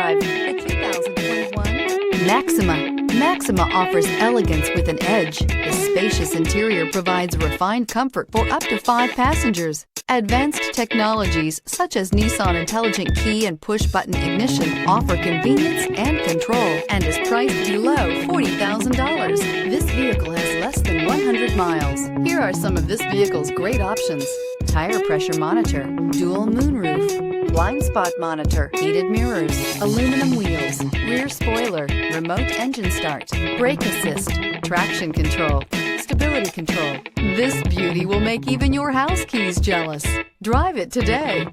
drive the 2021 Maxima. Maxima offers elegance with an edge. The spacious interior provides refined comfort for up to 5 passengers. Advanced technologies such as Nissan intelligent key and push-button ignition offer convenience and control and is priced below $40,000. This vehicle has less than 100 miles. Here are some of this vehicle's great options: tire pressure monitor, dual moonroof, blind spot monitor, heated mirrors, aluminum wheels, rear spoiler, remote engine start, brake assist, traction control, stability control. This beauty will make even your house keys jealous. Drive it today.